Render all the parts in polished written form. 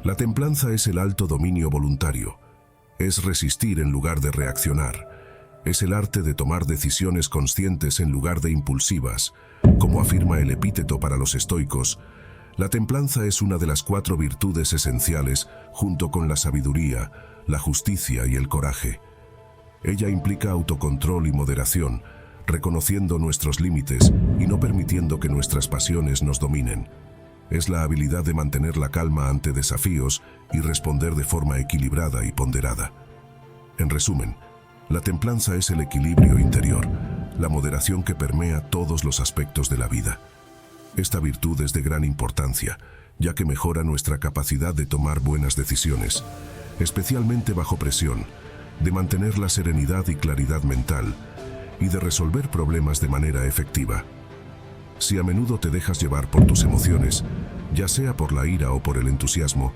La templanza es el alto dominio voluntario. Es resistir en lugar de reaccionar. Es el arte de tomar decisiones conscientes en lugar de impulsivas. Como afirma el epíteto para los estoicos, la templanza es una de las 4 virtudes esenciales junto con la sabiduría, la justicia y el coraje. Ella implica autocontrol y moderación, reconociendo nuestros límites y no permitiendo que nuestras pasiones nos dominen. Es la habilidad de mantener la calma ante desafíos y responder de forma equilibrada y ponderada. En resumen, la templanza es el equilibrio interior, la moderación que permea todos los aspectos de la vida. Esta virtud es de gran importancia, ya que mejora nuestra capacidad de tomar buenas decisiones, especialmente bajo presión, de mantener la serenidad y claridad mental, y de resolver problemas de manera efectiva. Si a menudo te dejas llevar por tus emociones, ya sea por la ira o por el entusiasmo,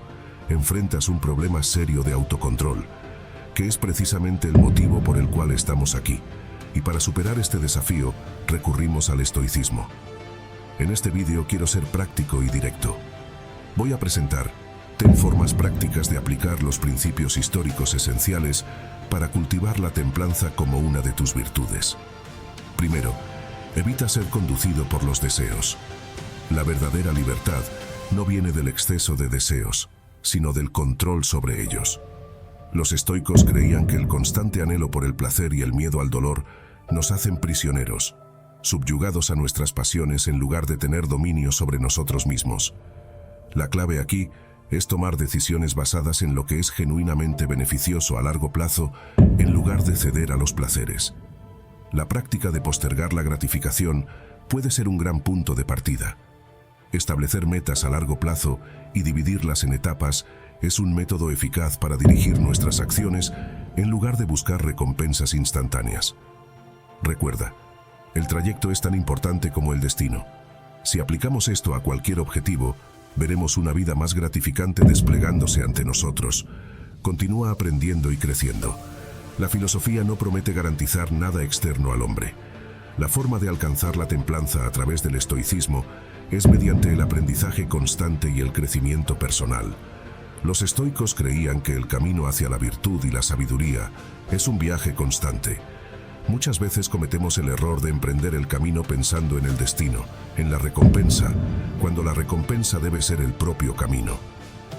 enfrentas un problema serio de autocontrol, que es precisamente el motivo por el cual estamos aquí. Y para superar este desafío, recurrimos al estoicismo. En este vídeo quiero ser práctico y directo. Voy a presentar 10 formas prácticas de aplicar los principios históricos esenciales para cultivar la templanza como una de tus virtudes. Primero, evita ser conducido por los deseos. La verdadera libertad no viene del exceso de deseos, sino del control sobre ellos. Los estoicos creían que el constante anhelo por el placer y el miedo al dolor nos hacen prisioneros, subyugados a nuestras pasiones en lugar de tener dominio sobre nosotros mismos. La clave aquí es tomar decisiones basadas en lo que es genuinamente beneficioso a largo plazo en lugar de ceder a los placeres. La práctica de postergar la gratificación puede ser un gran punto de partida. Establecer metas a largo plazo y dividirlas en etapas es un método eficaz para dirigir nuestras acciones en lugar de buscar recompensas instantáneas. Recuerda, el trayecto es tan importante como el destino. Si aplicamos esto a cualquier objetivo, veremos una vida más gratificante desplegándose ante nosotros. Continúa aprendiendo y creciendo. La filosofía no promete garantizar nada externo al hombre. La forma de alcanzar la templanza a través del estoicismo es mediante el aprendizaje constante y el crecimiento personal. Los estoicos creían que el camino hacia la virtud y la sabiduría es un viaje constante. Muchas veces cometemos el error de emprender el camino pensando en el destino, en la recompensa, cuando la recompensa debe ser el propio camino.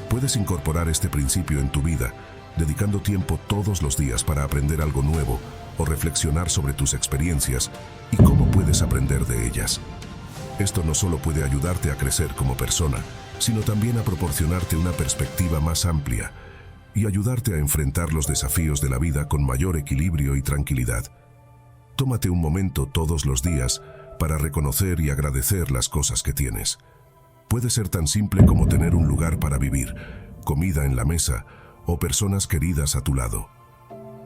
Puedes incorporar este principio en tu vida, dedicando tiempo todos los días para aprender algo nuevo o reflexionar sobre tus experiencias y cómo puedes aprender de ellas. Esto no solo puede ayudarte a crecer como persona, sino también a proporcionarte una perspectiva más amplia y ayudarte a enfrentar los desafíos de la vida con mayor equilibrio y tranquilidad. Tómate un momento todos los días para reconocer y agradecer las cosas que tienes. Puede ser tan simple como tener un lugar para vivir, comida en la mesa o personas queridas a tu lado.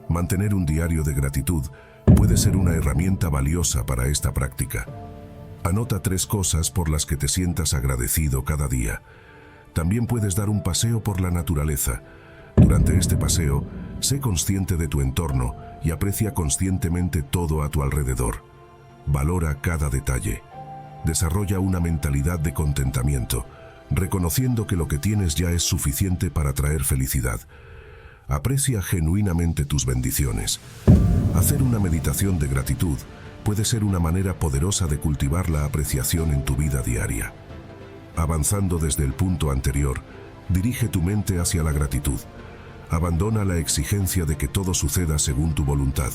Mantener un diario de gratitud puede ser una herramienta valiosa para esta práctica. Anota 3 cosas por las que te sientas agradecido cada día. También puedes dar un paseo por la naturaleza. Durante este paseo, sé consciente de tu entorno y aprecia conscientemente todo a tu alrededor. Valora cada detalle. Desarrolla una mentalidad de contentamiento, reconociendo que lo que tienes ya es suficiente para traer felicidad. Aprecia genuinamente tus bendiciones. Hacer una meditación de gratitud puede ser una manera poderosa de cultivar la apreciación en tu vida diaria. Avanzando desde el punto anterior, dirige tu mente hacia la gratitud. Abandona la exigencia de que todo suceda según tu voluntad.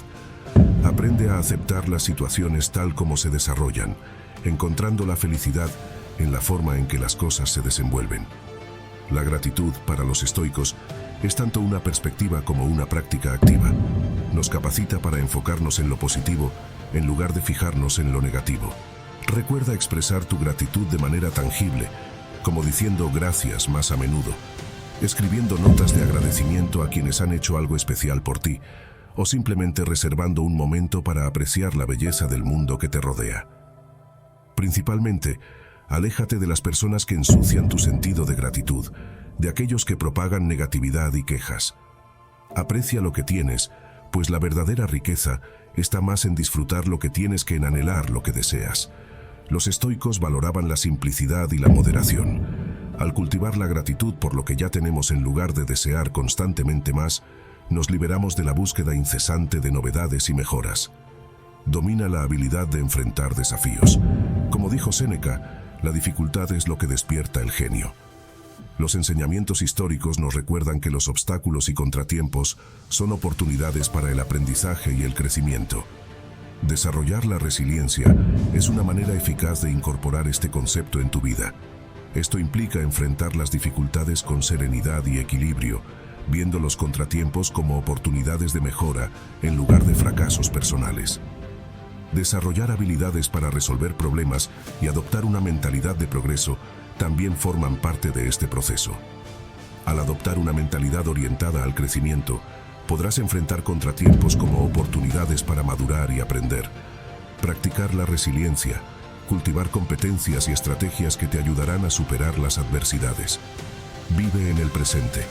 Aprende a aceptar las situaciones tal como se desarrollan, encontrando la felicidad en la forma en que las cosas se desenvuelven. La gratitud, para los estoicos, es tanto una perspectiva como una práctica activa. Nos capacita para enfocarnos en lo positivo en lugar de fijarnos en lo negativo. Recuerda expresar tu gratitud de manera tangible, como diciendo gracias más a menudo, escribiendo notas de agradecimiento a quienes han hecho algo especial por ti, o simplemente reservando un momento para apreciar la belleza del mundo que te rodea. Principalmente, aléjate de las personas que ensucian tu sentido de gratitud, de aquellos que propagan negatividad y quejas. Aprecia lo que tienes, pues la verdadera riqueza está más en disfrutar lo que tienes que en anhelar lo que deseas. Los estoicos valoraban la simplicidad y la moderación. Al cultivar la gratitud por lo que ya tenemos en lugar de desear constantemente más, nos liberamos de la búsqueda incesante de novedades y mejoras. Domina la habilidad de enfrentar desafíos. Como dijo Séneca, la dificultad es lo que despierta el genio. Los enseñamientos históricos nos recuerdan que los obstáculos y contratiempos son oportunidades para el aprendizaje y el crecimiento. Desarrollar la resiliencia es una manera eficaz de incorporar este concepto en tu vida. Esto implica enfrentar las dificultades con serenidad y equilibrio, viendo los contratiempos como oportunidades de mejora en lugar de fracasos personales. Desarrollar habilidades para resolver problemas y adoptar una mentalidad de progreso también forman parte de este proceso. Al adoptar una mentalidad orientada al crecimiento, podrás enfrentar contratiempos como oportunidades para madurar y aprender. Practicar la resiliencia, cultivar competencias y estrategias que te ayudarán a superar las adversidades. Vive en el presente.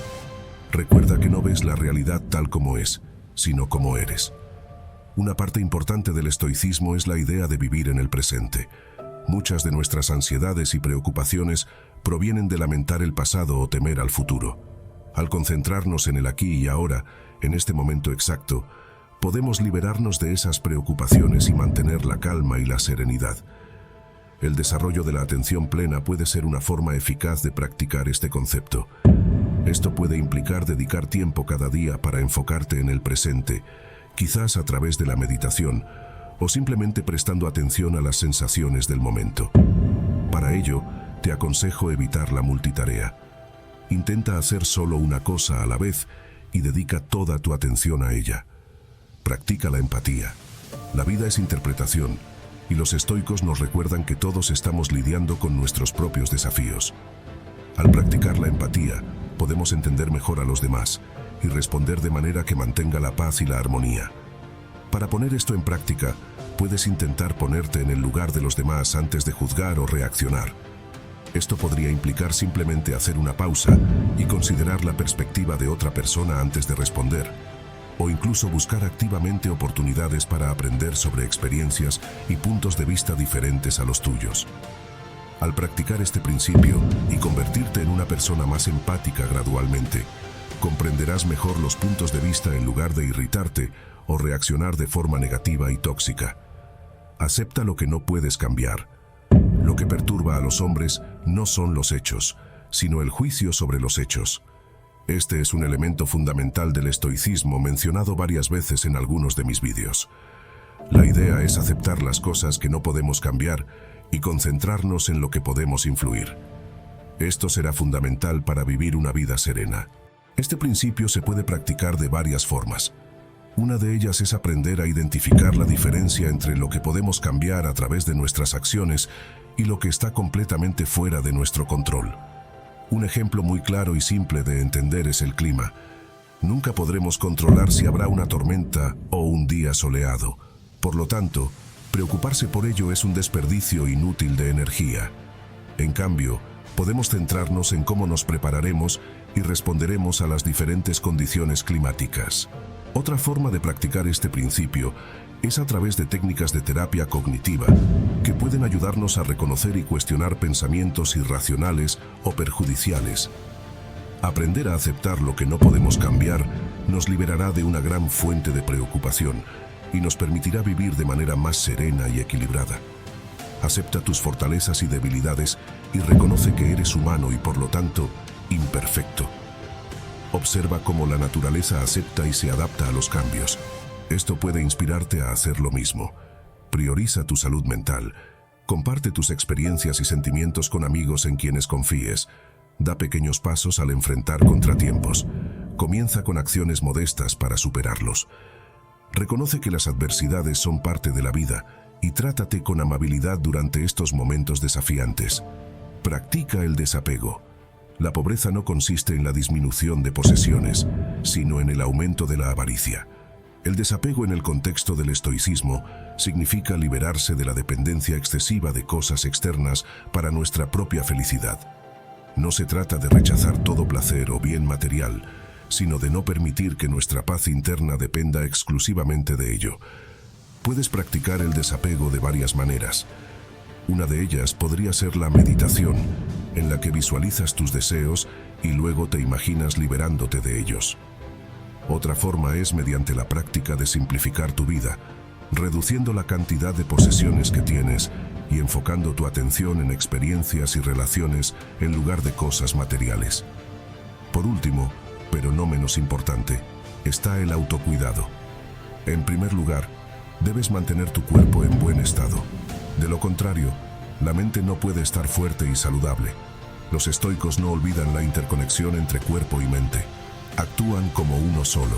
Recuerda que no ves la realidad tal como es, sino como eres. Una parte importante del estoicismo es la idea de vivir en el presente. Muchas de nuestras ansiedades y preocupaciones provienen de lamentar el pasado o temer al futuro. Al concentrarnos en el aquí y ahora, en este momento exacto, podemos liberarnos de esas preocupaciones y mantener la calma y la serenidad. El desarrollo de la atención plena puede ser una forma eficaz de practicar este concepto. Esto puede implicar dedicar tiempo cada día para enfocarte en el presente, quizás a través de la meditación, o simplemente prestando atención a las sensaciones del momento. Para ello, te aconsejo evitar la multitarea. Intenta hacer solo una cosa a la vez y dedica toda tu atención a ella. Practica la empatía. La vida es interpretación, y los estoicos nos recuerdan que todos estamos lidiando con nuestros propios desafíos. Al practicar la empatía, podemos entender mejor a los demás y responder de manera que mantenga la paz y la armonía. Para poner esto en práctica, puedes intentar ponerte en el lugar de los demás antes de juzgar o reaccionar. Esto podría implicar simplemente hacer una pausa y considerar la perspectiva de otra persona antes de responder, o incluso buscar activamente oportunidades para aprender sobre experiencias y puntos de vista diferentes a los tuyos. Al practicar este principio y convertirte en una persona más empática gradualmente, comprenderás mejor los puntos de vista en lugar de irritarte o reaccionar de forma negativa y tóxica. Acepta lo que no puedes cambiar. Lo que perturba a los hombres no son los hechos, sino el juicio sobre los hechos. Este es un elemento fundamental del estoicismo mencionado varias veces en algunos de mis vídeos. La idea es aceptar las cosas que no podemos cambiar y concentrarnos en lo que podemos influir. Esto será fundamental para vivir una vida serena. Este principio se puede practicar de varias formas. Una de ellas es aprender a identificar la diferencia entre lo que podemos cambiar a través de nuestras acciones y lo que está completamente fuera de nuestro control. Un ejemplo muy claro y simple de entender es el clima. Nunca podremos controlar si habrá una tormenta o un día soleado. Por lo tanto, preocuparse por ello es un desperdicio inútil de energía. En cambio, podemos centrarnos en cómo nos prepararemos y responderemos a las diferentes condiciones climáticas. Otra forma de practicar este principio es a través de técnicas de terapia cognitiva que pueden ayudarnos a reconocer y cuestionar pensamientos irracionales o perjudiciales. Aprender a aceptar lo que no podemos cambiar nos liberará de una gran fuente de preocupación y nos permitirá vivir de manera más serena y equilibrada. Acepta tus fortalezas y debilidades y reconoce que eres humano y por lo tanto imperfecto. Observa cómo la naturaleza acepta y se adapta a los cambios. Esto puede inspirarte a hacer lo mismo. Prioriza tu salud mental. Comparte tus experiencias y sentimientos con amigos en quienes confíes. Da pequeños pasos al enfrentar contratiempos. Comienza con acciones modestas para superarlos. Reconoce que las adversidades son parte de la vida y trátate con amabilidad durante estos momentos desafiantes. Practica el desapego. La pobreza no consiste en la disminución de posesiones, sino en el aumento de la avaricia. El desapego en el contexto del estoicismo significa liberarse de la dependencia excesiva de cosas externas para nuestra propia felicidad. No se trata de rechazar todo placer o bien material, sino de no permitir que nuestra paz interna dependa exclusivamente de ello. Puedes practicar el desapego de varias maneras. Una de ellas podría ser la meditación, en la que visualizas tus deseos y luego te imaginas liberándote de ellos. Otra forma es mediante la práctica de simplificar tu vida, reduciendo la cantidad de posesiones que tienes y enfocando tu atención en experiencias y relaciones en lugar de cosas materiales. Por último, pero no menos importante, está el autocuidado. En primer lugar, debes mantener tu cuerpo en buen estado. De lo contrario, la mente no puede estar fuerte y saludable. Los estoicos no olvidan la interconexión entre cuerpo y mente. Actúan como uno solo.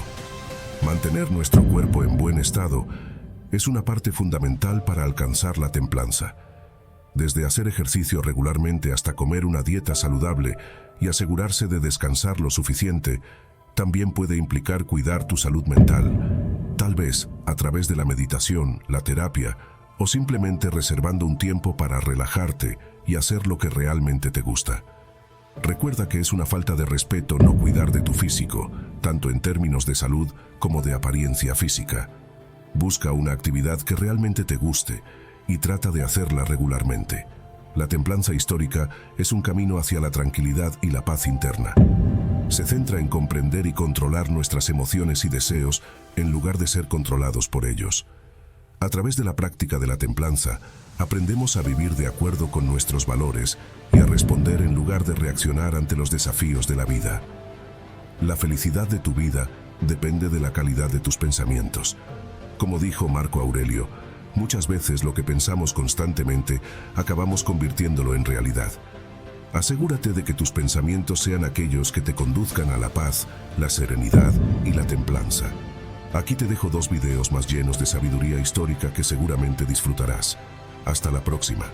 Mantener nuestro cuerpo en buen estado es una parte fundamental para alcanzar la templanza. Desde hacer ejercicio regularmente hasta comer una dieta saludable y asegurarse de descansar lo suficiente, también puede implicar cuidar tu salud mental, tal vez a través de la meditación, la terapia o simplemente reservando un tiempo para relajarte y hacer lo que realmente te gusta. Recuerda que es una falta de respeto no cuidar de tu físico, tanto en términos de salud como de apariencia física. Busca una actividad que realmente te guste y trata de hacerla regularmente. La templanza histórica es un camino hacia la tranquilidad y la paz interna. Se centra en comprender y controlar nuestras emociones y deseos en lugar de ser controlados por ellos. A través de la práctica de la templanza, aprendemos a vivir de acuerdo con nuestros valores y a responder en lugar de reaccionar ante los desafíos de la vida. La felicidad de tu vida depende de la calidad de tus pensamientos. Como dijo Marco Aurelio, muchas veces lo que pensamos constantemente acabamos convirtiéndolo en realidad. Asegúrate de que tus pensamientos sean aquellos que te conduzcan a la paz, la serenidad y la templanza. Aquí te dejo 2 videos más llenos de sabiduría histórica que seguramente disfrutarás. Hasta la próxima.